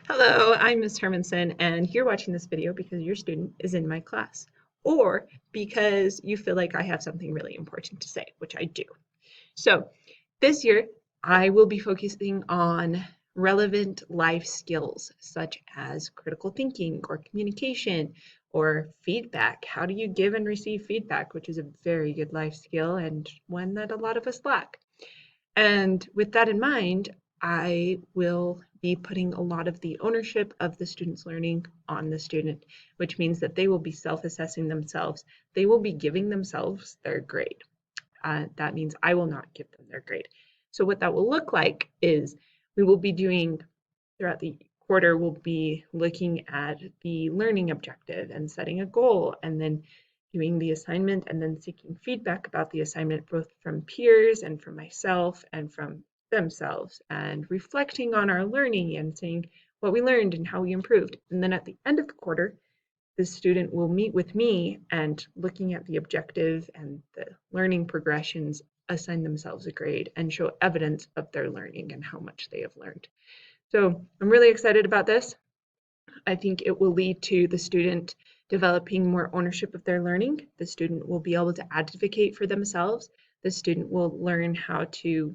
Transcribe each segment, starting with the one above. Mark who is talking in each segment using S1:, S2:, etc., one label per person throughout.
S1: Hello, I'm Ms. Hermanson, and you're watching this video because your student is in my class, or because you feel like I have something really important to say, which I do. So this year, I will be focusing on relevant life skills such as critical thinking or communication or feedback. How do you give and receive feedback, which is a very good life skill and one that a lot of us lack. And with that in mind, I will be putting a lot of the ownership of the student's learning on the student, which means that they will be self-assessing themselves. They will be giving themselves their grade. That means I will not give them their grade. So what that will look like is we will be doing throughout the quarter, we'll be looking at the learning objective and setting a goal, and then doing the assignment and then seeking feedback about the assignment, both from peers and from myself and from themselves, and reflecting on our learning and saying what we learned and how we improved. And then at the end of the quarter, the student will meet with me and looking at the objective and the learning progressions, assign themselves a grade and show evidence of their learning and how much they have learned. So I'm really excited about this. I think it will lead to the student developing more ownership of their learning. The student will be able to advocate for themselves. The student will learn how to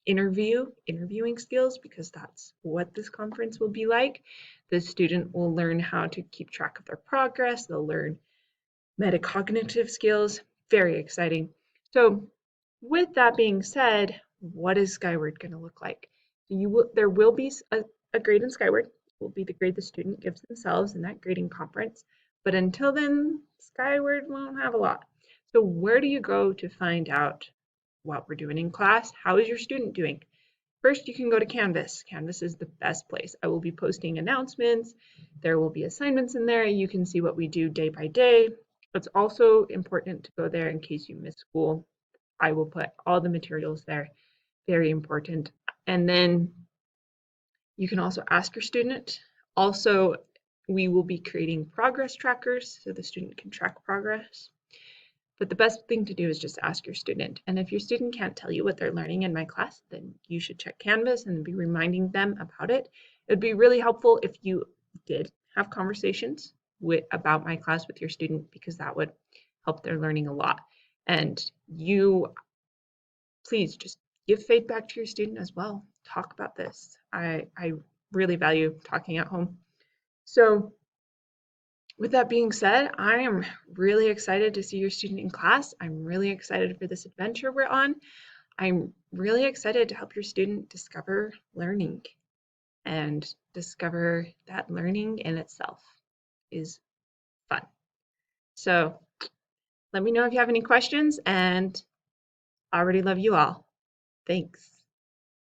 S1: interviewing skills, because that's what this conference will be like. The student will learn how to keep track of their progress. They'll learn metacognitive skills. Very exciting. So with that being said, what is Skyward going to look like? There will be a grade in Skyward. It will be the grade the student gives themselves in that grading conference. But until then, Skyward won't have a lot. So where do you go to find out what we're doing in class? How is your student doing? First, you can go to Canvas. Canvas is the best place. I will be posting announcements. There will be assignments in there. You can see what we do day by day. It's also important to go there in case you miss school. I will put all the materials there. Very important. And then you can also ask your student. Also, we will be creating progress trackers so the student can track progress. But the best thing to do is just ask your student. And if your student can't tell you what they're learning in my class, then you should check Canvas and be reminding them about it. It would be really helpful if you did have conversations about my class with your student, because that would help their learning a lot. And you, please just give feedback to your student as well. Talk about this. I really value talking at home. So with that being said, I am really excited to see your student in class. I'm really excited for this adventure we're on. I'm really excited to help your student discover learning and discover that learning in itself is fun. So let me know if you have any questions, and I already love you all. Thanks.